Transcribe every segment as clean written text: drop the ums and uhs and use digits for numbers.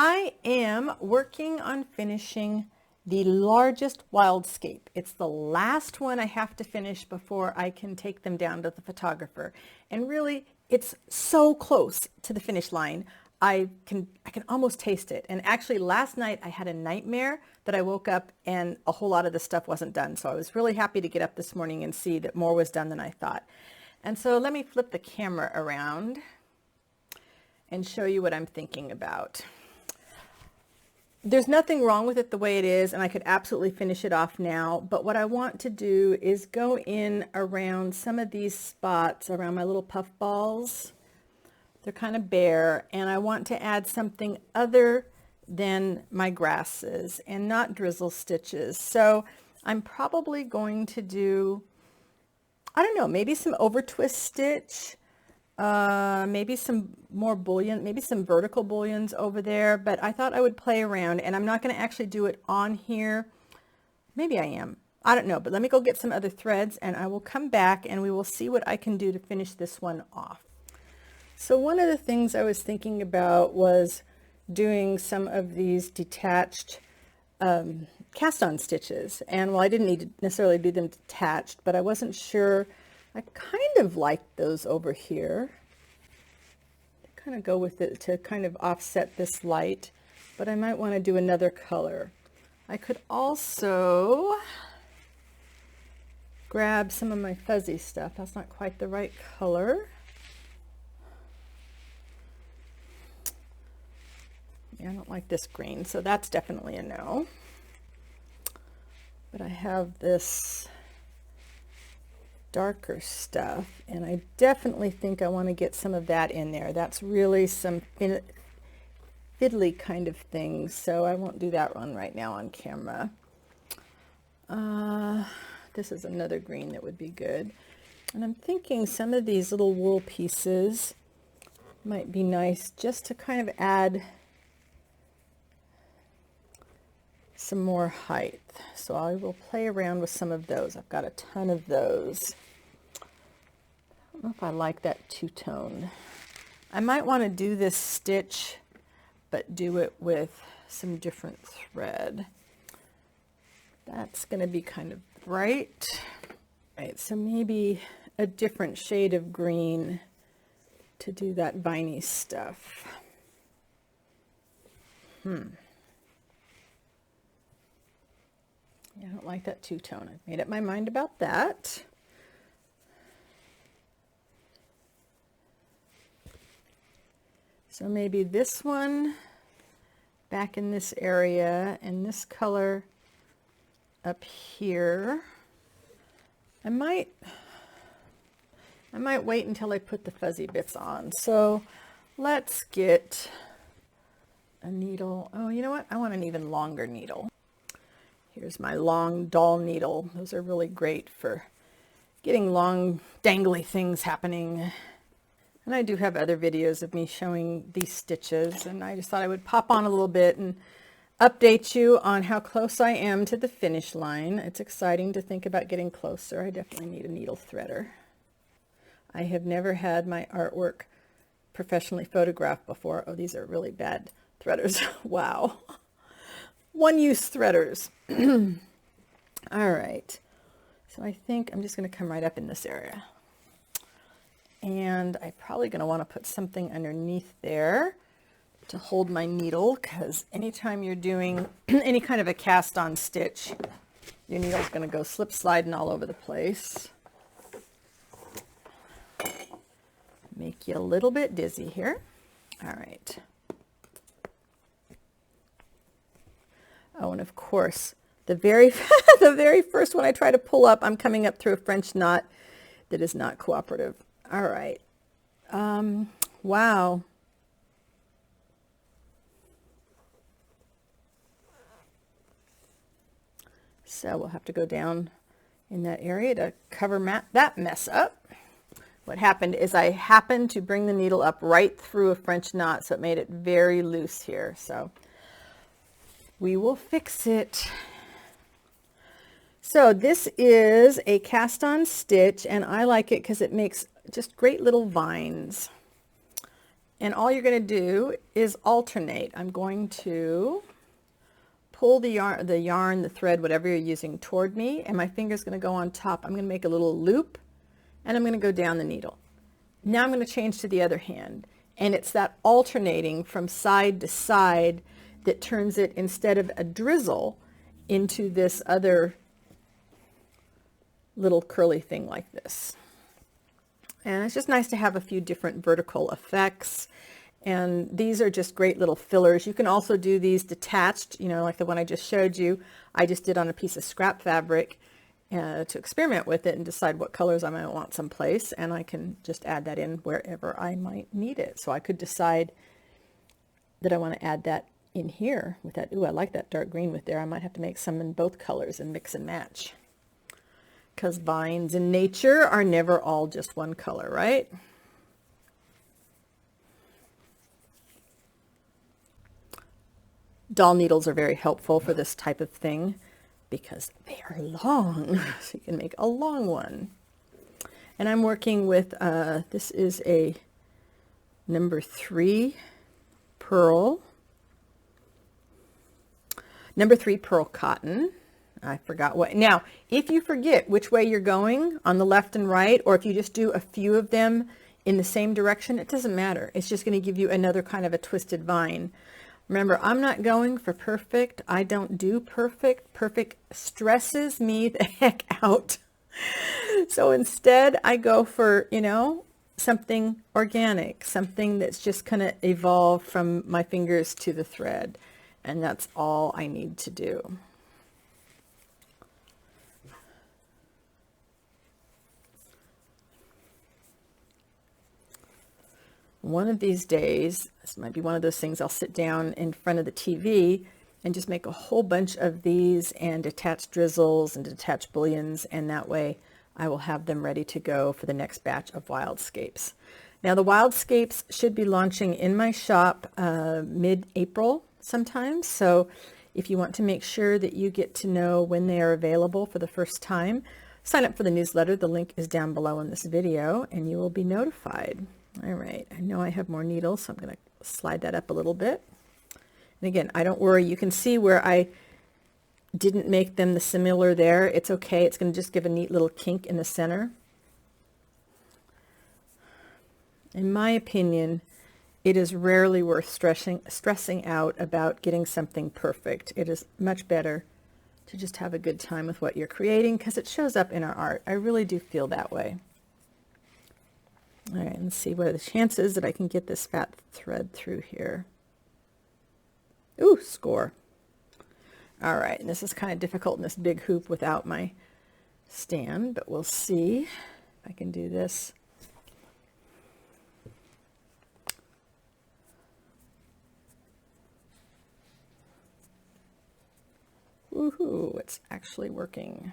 I am working on finishing the largest wildscape. It's the last one I have to finish before I can take them down to the photographer. And really, it's so close to the finish line. I can almost taste it. And actually last night I had a nightmare that I woke up and a whole lot of the stuff wasn't done. So I was really happy to get up this morning and see that more was done than I thought. And so let me flip the camera around and show you what I'm thinking about. There's nothing wrong with it the way it is, and I could absolutely finish it off now, but what I want to do is go in around some of these spots around my little puff balls. They're kind of bare, and I want to add something other than my grasses and not drizzle stitches. So I'm probably going to do, I don't know, maybe some over twist stitch, maybe some more bullion, maybe some vertical bullions over there, but I thought I would play around, and I'm not going to actually do it on here. Maybe I am. I don't know, but let me go get some other threads and I will come back and we will see what I can do to finish this one off. So one of the things I was thinking about was doing some of these detached cast on stitches, and well, I didn't need to necessarily do them detached, but I wasn't sure. I kind of like those over here. I kind of go with it to kind of offset this light, but I might want to do another color. I could also grab some of my fuzzy stuff. That's not quite the right color. Yeah, I don't like this green, so that's definitely a no. But I have this darker stuff, and I definitely think I want to get some of that in there. That's really some fiddly kind of things, so I won't do that one right now on camera. This is another green that would be good, and I'm thinking some of these little wool pieces might be nice just to kind of add some more height. So I will play around with some of those. I've got a ton of those. I don't know if I like that two-tone. I might want to do this stitch, but do it with some different thread. That's going to be kind of bright. Right, so maybe a different shade of green to do that viney stuff. I don't like that two-tone. I've made up my mind about that. So maybe this one back in this area and this color up here. I might wait until I put the fuzzy bits on. So let's get a needle. Oh, you know what? I want an even longer needle. Here's my long doll needle. Those are really great for getting long dangly things happening. And I do have other videos of me showing these stitches, and I just thought I would pop on a little bit and update you on how close I am to the finish line. It's exciting to think about getting closer. I definitely need a needle threader. I have never had my artwork professionally photographed before. Oh, these are really bad threaders. Wow. One-use threaders. All right, so I think I'm just going to come right up in this area, and I'm probably going to want to put something underneath there to hold my needle, because anytime you're doing any kind of a cast on stitch, your needle's going to go slip sliding all over the place. Make you a little bit dizzy here. All right. Oh, and of course, the very first one I try to pull up, I'm coming up through a French knot that is not cooperative. All right. Wow. So we'll have to go down in that area to cover that mess up. What happened is I happened to bring the needle up right through a French knot, so it made it very loose here. So we will fix it. So this is a cast on stitch, and I like it because it makes just great little vines. And all you're going to do is alternate. I'm going to pull the yarn, the thread, whatever you're using toward me, and my finger's going to go on top. I'm going to make a little loop, and I'm going to go down the needle. Now I'm going to change to the other hand, and it's that alternating from side to side that turns it, instead of a drizzle, into this other little curly thing like this. And it's just nice to have a few different vertical effects. And these are just great little fillers. You can also do these detached, you know, like the one I just showed you. I just did on a piece of scrap fabric to experiment with it and decide what colors I might want someplace. And I can just add that in wherever I might need it. So I could decide that I want to add that in here with that. Ooh, I like that dark green with there. I might have to make some in both colors and mix and match. Because vines in nature are never all just one color, right? Doll needles are very helpful for this type of thing because they are long, so you can make a long one. And I'm working with, this is a number 3 pearl cotton. I forgot what. Now, if you forget which way you're going on the left and right, or if you just do a few of them in the same direction, it doesn't matter. It's just going to give you another kind of a twisted vine. Remember, I'm not going for perfect. I don't do perfect. Perfect stresses me the heck out. So instead, I go for, you know, something organic, something that's just going to evolve from my fingers to the thread. And that's all I need to do. One of these days, this might be one of those things, I'll sit down in front of the TV and just make a whole bunch of these and detach drizzles and detach bullions, and that way I will have them ready to go for the next batch of Wildscapes. Now the Wildscapes should be launching in my shop mid-April sometime, so if you want to make sure that you get to know when they are available for the first time, sign up for the newsletter. The link is down below in this video and you will be notified. All right, I know I have more needles, so I'm going to slide that up a little bit. And again, I don't worry. You can see where I didn't make them the similar there. It's okay. It's going to just give a neat little kink in the center. In my opinion, it is rarely worth stressing out about getting something perfect. It is much better to just have a good time with what you're creating because it shows up in our art. I really do feel that way. All right, let's see what are the chances that I can get this fat thread through here. Ooh, score. All right, and this is kind of difficult in this big hoop without my stand, but we'll see if I can do this. Woohoo, it's actually working.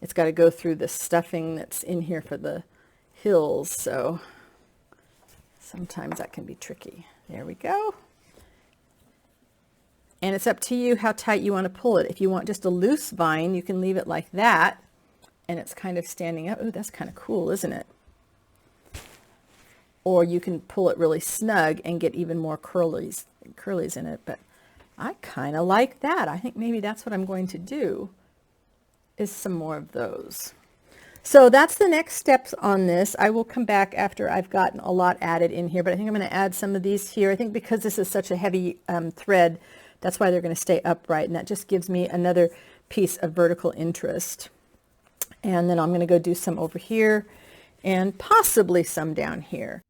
It's got to go through the stuffing that's in here for the hills, so sometimes that can be tricky. There we go. And it's up to you how tight you want to pull it. If you want just a loose vine, you can leave it like that, and it's kind of standing up. Oh, that's kind of cool, isn't it? Or you can pull it really snug and get even more curlies in it, but I kind of like that. I think maybe that's what I'm going to do, is some more of those. So that's the next steps on this. I will come back after I've gotten a lot added in here, but I think I'm going to add some of these here. I think because this is such a heavy thread, that's why they're going to stay upright, and that just gives me another piece of vertical interest. And then I'm going to go do some over here and possibly some down here.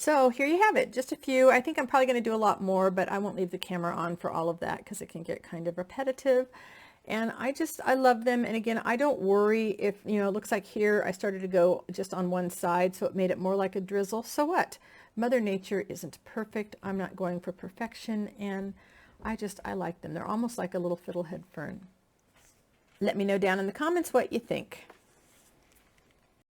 So here you have it, just a few. I think I'm probably going to do a lot more, but I won't leave the camera on for all of that because it can get kind of repetitive. And I love them. And again, I don't worry if, you know, it looks like here I started to go just on one side, so it made it more like a drizzle. So what? Mother Nature isn't perfect. I'm not going for perfection. And I like them. They're almost like a little fiddlehead fern. Let me know down in the comments what you think.